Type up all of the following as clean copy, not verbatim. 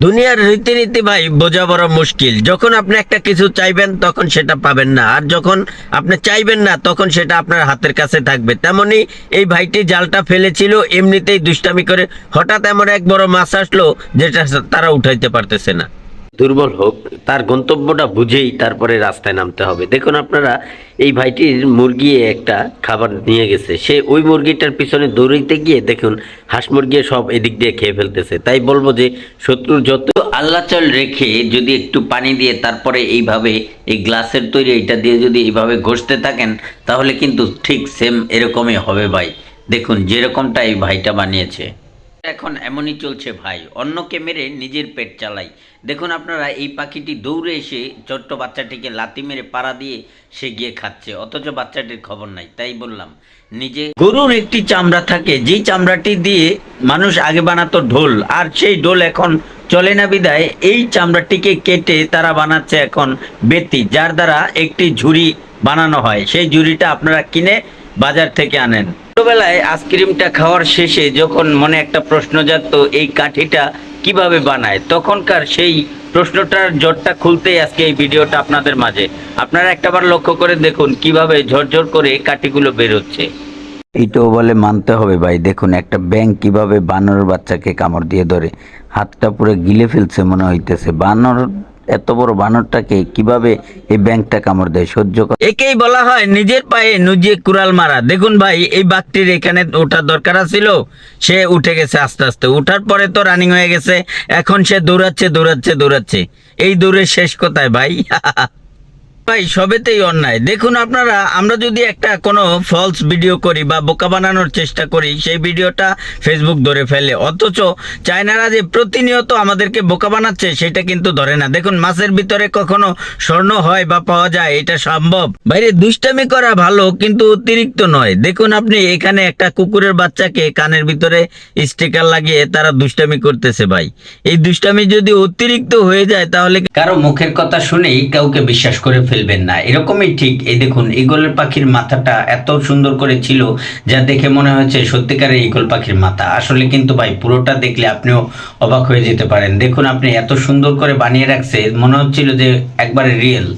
দুনিয়ার রীতিনীতি ভাই বোঝা বড় মুশকিল। যখন আপনি একটা কিছু চাইবেন তখন সেটা পাবেন না, আর যখন আপনি চাইবেন না তখন সেটা আপনার হাতের কাছে থাকবে। তেমনি এই ভাইটি জালটা ফেলেছিল এমনিতেই দুষ্টামি করে, হঠাৎ এমন এক বড় মাছ আসলো যেটা তারা উঠাইতে পারতেছে না। দুর্বল হোক, তার গন্তব্যটা বুঝেই তারপরে রাস্তায় নামতে হবে। দেখুন আপনারা, এই ভাইটির মুরগি একটা খাবার নিয়ে গেছে, সে ওই মুরগিটার পিছনে দৌড়াইতে গিয়ে দেখুন হাঁস মুরগি সব এদিক দিয়ে খেয়ে ফেলতেছে। তাই বলবো যে শত্রুর যত আল্লাহ চাল রেখে যদি একটু পানি দিয়ে তারপরে এইভাবে এই গ্লাসের তৈরি এটা দিয়ে যদি এইভাবে ঘষতে থাকেন, তাহলে কিন্তু ঠিক সেম এরকমই হবে ভাই। দেখুন যেরকমটা এই ভাইটা বানিয়েছে। এখন এমনই চলছে ভাই, অন্যকে মেরে নিজের পেট চালাই। দেখুন আপনারা, এই পাখিটি দৌড়ে এসে ছোট্ট বাচ্চাটিকে লাথি মেরে পাড়া দিয়ে সে গিয়ে খাচ্ছে, অথচ বাচ্চাটির খবর নাই। তাই বললাম, নিজে গরুর একটি চামড়া থাকে, যেই চামড়াটি দিয়ে মানুষ আগে বানাতো ঢোল, আর সেই ঢোল এখন চলে না বিদায় এই চামড়াটিকে কেটে তারা বানাচ্ছে এখন বেতি, যার দ্বারা একটি ঝুড়ি বানানো হয়। সেই ঝুড়িটা আপনারা কিনে বাজার থেকে আনেন। ছোটবেলায় আইসক্রিমটা খাওয়ার শেষে যখন মনে একটা প্রশ্ন জাগতো এই কাঠিটা কিভাবে বানায়, তখনকার সেই প্রশ্নটার জটটা খুলতেই আজকে এই ভিডিওটা আপনাদের মাঝে। আপনারা একটাবার লক্ষ্য করে দেখুন কিভাবে ঝরঝর করে কাঠিগুলো বেরোচ্ছে। এইটাও বলে মানতে হবে ভাই। দেখুন একটা ব্যাঙ কিভাবে বানরের বাচ্চাকে কামড় দিয়ে ধরে, হাতটা পুরো গিলে ফেলছে মনে হইতেছে। বানর, এত বড় বানরটাকে কিভাবে এই ব্যাঙটা কামড় দেয় সহ্য করা। একেই বলা হয় নিজের পায়ে নিজে কুড়াল মারা। দেখুন ভাই, এই বাঘটির এখানে ওঠার দরকার ছিল, সে উঠে গেছে আস্তে আস্তে। উঠার পরে তো রানিং হয়ে গেছে, এখন সে দৌড়াচ্ছে দৌড়াচ্ছে দৌড়াচ্ছে। এই দৌড়ে শেষ কোথায় ভাই? ভাই সবেতেই অন্যায়। দেখুন আপনারা, আমরা যদি একটা কোনো ফলস ভিডিও করি বা বোকা বানানোর চেষ্টা করি, সেই ভিডিওটা ফেসবুক ধরে ফেলে, অথচ চায়নারা যে প্রতিনিয়ত আমাদেরকে বোকা বানাচ্ছে সেটা কিন্তু ধরে না। দেখুন মাছের ভিতরে কখনো স্বর্ণ হয় বা পাওয়া যায়, এটা সম্ভব? বাইরে দুষ্টামি করা ভালো, কিন্তু অতিরিক্ত নয়। দেখুন আপনি এখানে একটা কুকুরের বাচ্চাকে কানের ভিতরে স্টিকার লাগিয়ে তারা দুষ্টামি করতেছে ভাই। এই দুষ্টামি যদি অতিরিক্ত হয়ে যায় তাহলে কারো মুখের কথা শুনেই কাউকে বিশ্বাস করে ফেলবেন না। এরকমই ঠিক এই দেখুন, ঈগলের পাখির মাথাটা এত সুন্দর করে ছিল যা দেখে মনে হচ্ছে সত্যিকারের ঈগল পাখির মাথা। আসলে কিন্তু ভাই পুরোটা দেখলে আপনিও অবাক হয়ে যেতে পারেন। দেখুন আপনি, এত সুন্দর করে বানিয়ে রাখছে, মনে হচ্ছিল যে একবারে রিয়েল।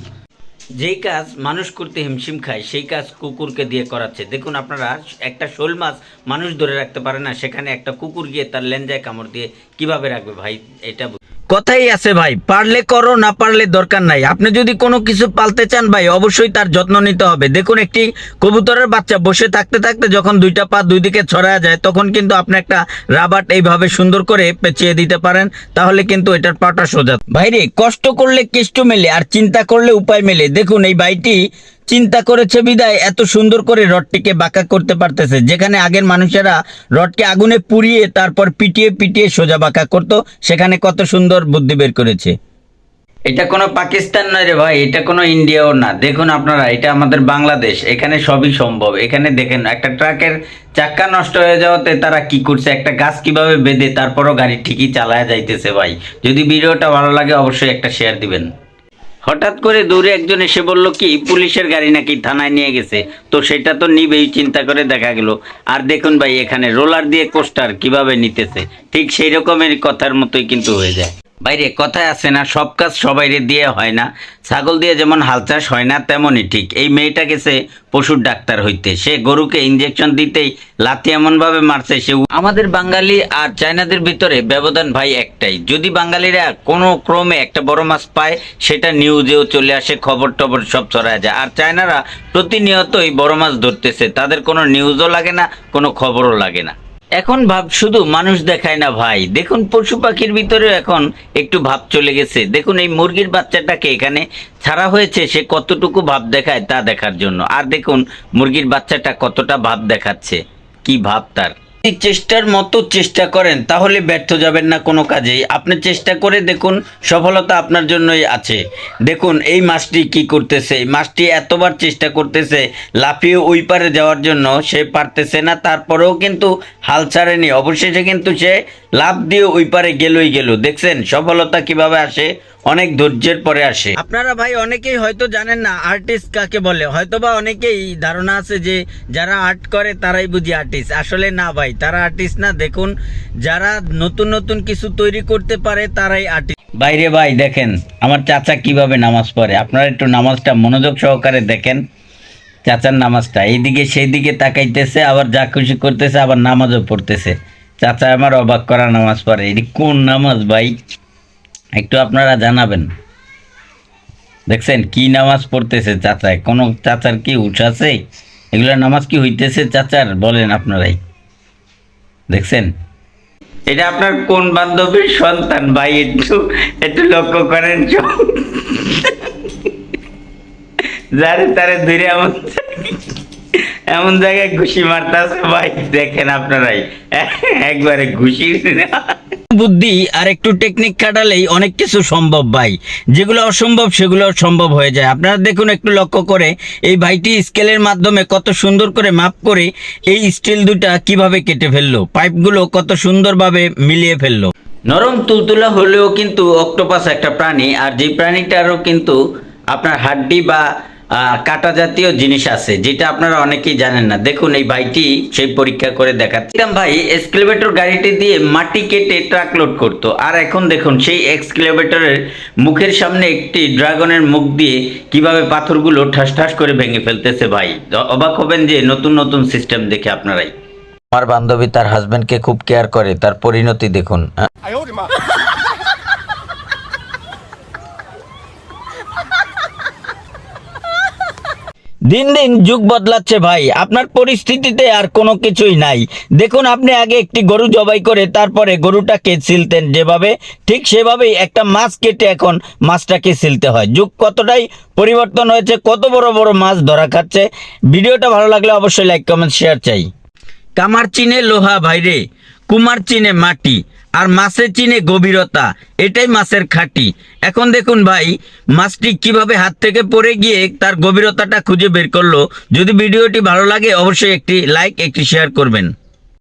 যেই কাজ মানুষ করতে হিমশিম খায় সেই কাজ কুকুরকে দিয়ে করাচ্ছে। দেখুন আপনারা, একটা শোল মাছ মানুষ ধরে রাখতে পারে না, সেখানে একটা কুকুর গিয়ে তার লেঞ্জায় কামড় দিয়ে কিভাবে রাখবে ভাই? এটা কথাই আছে ভাই, পারলে করো, না পারলে দরকার নাই। আপনি যদি কোনো কিছু পালতে চান ভাই, অবশ্যই তার যত্ন নিতে হবে। দেখুন একটি কবুতরের বাচ্চা বসে থাকতে থাকতে যখন দুইটা পা দুই দিকে ছড়া যায়, তখন কিন্তু আপনি একটা রাবার এইভাবে সুন্দর করে পেঁচিয়ে দিতে পারেন, তাহলে কিন্তু এটার পাটা সোজা। ভাইরে, কষ্ট করলে কেষ্ট মেলে, আর চিন্তা করলে উপায় মেলে। দেখুন এই ভাইটি চিন্তা করেছে বিদায় এত সুন্দর করে রডটিকে বাঁকা করতে পারতেছে, যেখানে আগের মানুষেরা রডকে আগুনে পুড়িয়ে তারপর পিটিয়ে পিটিয়ে সোজা বাঁকা করতো, সেখানে কত সুন্দর বুদ্ধি বের করেছে। এটা কোনো পাকিস্তান নয় রে ভাই, এটা কোনো ইন্ডিয়াও না। দেখুন আপনারা, এটা আমাদের বাংলাদেশ, এখানে সবই সম্ভব। এখানে দেখেন একটা ট্রাকের চাক্কা নষ্ট হয়ে যাওয়াতে তারা কি করছে, একটা গাছ কিভাবে বেঁধে তারপরও গাড়ি ঠিকই চালায়া যাইতেছে ভাই। যদি ভিডিওটা ভালো লাগে অবশ্যই একটা শেয়ার দিবেন। হঠাৎ করে দূরে একজন এসে বলল কি পুলিশের গাড়ি নাকি থানায় নিয়ে গেছে, তো সেটা তো নিবেই, চিন্তা করে দেখা গেল। আর দেখুন ভাই, এখানে রোলার দিয়ে কোস্টার কিভাবে নিতেছে, ঠিক সেই রকমের কথার মতোই কিন্তু হয়ে যায়। বাইরে কথায় আছে না, সব কাজ সবাইরে দিয়ে হয় না। ছাগল দিয়ে যেমন হাল চাষ হয় না, তেমনই ঠিক এই মেয়েটা গেছে পশুর ডাক্তার হইতে, সে গরুকে ইঞ্জেকশন দিতেই লাথি এমন ভাবে মারছে সে। আমাদের বাঙালি আর চায়নাদের ভিতরে ব্যবধান ভাই একটাই, যদি বাঙালিরা কোনো ক্রমে একটা বড় মাছ পায় সেটা নিউজেও চলে আসে, খবর টবর সব ছড়ায় যায়। আর চায়নারা প্রতিনিয়তই বড় মাছ ধরতেছে, তাদের কোনো নিউজও লাগে না, কোনো খবরও লাগে না। এখন ভাব শুধু মানুষ দেখায় না ভাই, দেখুন পশু পাখির ভিতরে এখন একটু ভাব চলে গেছে। দেখুন এই মুরগির বাচ্চাটাকে এখানে ছাড়া হয়েছে, সে কতটুকু ভাব দেখায় তা দেখার জন্য। আর দেখুন মুরগির বাচ্চাটা কতটা ভাব দেখাচ্ছে, কি ভাব তার। আপনি চেষ্টার মতো চেষ্টা করেন তাহলে ব্যর্থ যাবেন না কোনো কাজেই। আপনি চেষ্টা করে দেখুন, সফলতা আপনার জন্যই আছে। দেখুন এই মাছটি কি করতেছে, এই মাছটি এতবার চেষ্টা করতেছে লাফিয়ে ওই পারে যাওয়ার জন্য, সে পারতেছে না, তারপরেও কিন্তু হাল ছাড়েনি। অবশেষে কিন্তু সে লাফ দিয়ে ওই পারে গেলই গেল। দেখছেন সফলতা কিভাবে আসে, অনেক ধৈর্যের পরে আসে। আপনারা ভাই অনেকেই হয়তো জানেন না আর্টিস্ট কাকে বলে, হয়তোবা অনেকেই ধারণা আছে যে যারা আর্ট করে তারাই বুঝি আর্টিস্ট। আসলে না ভাই, তারা আর্টিস্ট না। দেখুন, যারা নতুন নতুন কিছু তৈরি করতে পারে তারাই আর্টিস্ট। বাইরে ভাই দেখেন আমার চাচা কিভাবে নামাজ পড়ে, আপনারা একটু নামাজটা মনোযোগ সহকারে দেখেন। চাচার নামাজটা এইদিকে সেই দিকে তাকাইতেছে, আবার যা খুশি করতেছে, আবার নামাজও পড়তেছে। চাচা আমার অবাক করা নামাজ পড়ে। এটি কোন নামাজ ভাই, একটু আপনারা জানাবেন। দেখছেন কি নামাজ পড়তেছে চাচায়? কোনো চাচার কি হুঁশ আছে? এগুলো নামাজ কি হইতেছে চাচার? বলেন আপনারাই। দেখছেন এটা আপনার কোন বান্ধবীর সন্তান ভাই? একটু একটু লক্ষ্য করেন। যারে তারে ধরে এমন এমন জায়গায় ঘুষি মারতেছে ভাই, দেখেন আপনারাই একবারে ঘুষি। বুদ্ধি আর একটু টেকনিক খাটালেই অনেক কিছু সম্ভব ভাই। যেগুলো অসম্ভব সেগুলো সম্ভব হয়ে যায়। আপনারা দেখুন একটু লক্ষ্য করে, এই ভাইটি স্কেলের মাধ্যমে কত সুন্দর করে মাপ করে এই স্টিল দুটা কিভাবে কেটে ফেললো, পাইপগুলো কত সুন্দরভাবে মিলিয়ে ফেললো। নরম তুলতুলা হলেও কিন্তু অক্টোপাস একটা প্রাণী, আর যে প্রাণীটারও কিন্তু আপনার হাড্ডি বা কাটা জাতীয় জিনিস আছে, যেটা আপনারা অনেকেই জানেন না। দেখুন এই ভাইটি সেই পরীক্ষা করে দেখাচ্ছিলাম। ভাই এক্সক্যাভেটর গাড়িটি দিয়ে মাটি কেটে ট্রাক লোড করতো, আর এখন দেখুন সেই এক্সক্যাভেটরের মুখের সামনে একটি ড্রাগনের মুখ দিয়ে কিভাবে পাথরগুলো ঠাস ঠাস করে ভেঙে ফেলতেছে। ভাই অবাক হবেন যে নতুন নতুন সিস্টেম দেখে আপনারাই। আমার বান্ধবী তার হাজবেন্ডকে খুব কেয়ার করে, তার পরিণতি দেখুন। দিন দিন যুগ বদলাচ্ছে ভাই, আপনার পরিস্থিতিতে আর কোনো কিছুই নাই। দেখুন আপনি আগে একটি গরু জবাই করে তারপরে গরুটাকে ছিলতেন যেভাবে, ঠিক সেভাবেই একটা মাছ কেটে এখন মাছটাকে ছিলতে হয়। যুগ কতটাই পরিবর্তন হয়েছে, কত বড় বড় মাছ ধরা খাচ্ছে। ভিডিওটা ভালো লাগলে অবশ্যই লাইক কমেন্ট শেয়ার চাই। কামার চিনে লোহা ভাইরে, কুমার চিনে মাটি, আর মাছে চিনে গভীরতা, এটাই মাছের খাঁটি। এখন দেখুন ভাই মাছটি কিভাবে হাত থেকে পড়ে গিয়ে তার গভীরতাটা খুঁজে বের করলো। যদি ভিডিওটি ভালো লাগে অবশ্যই একটি লাইক একটি শেয়ার করবেন।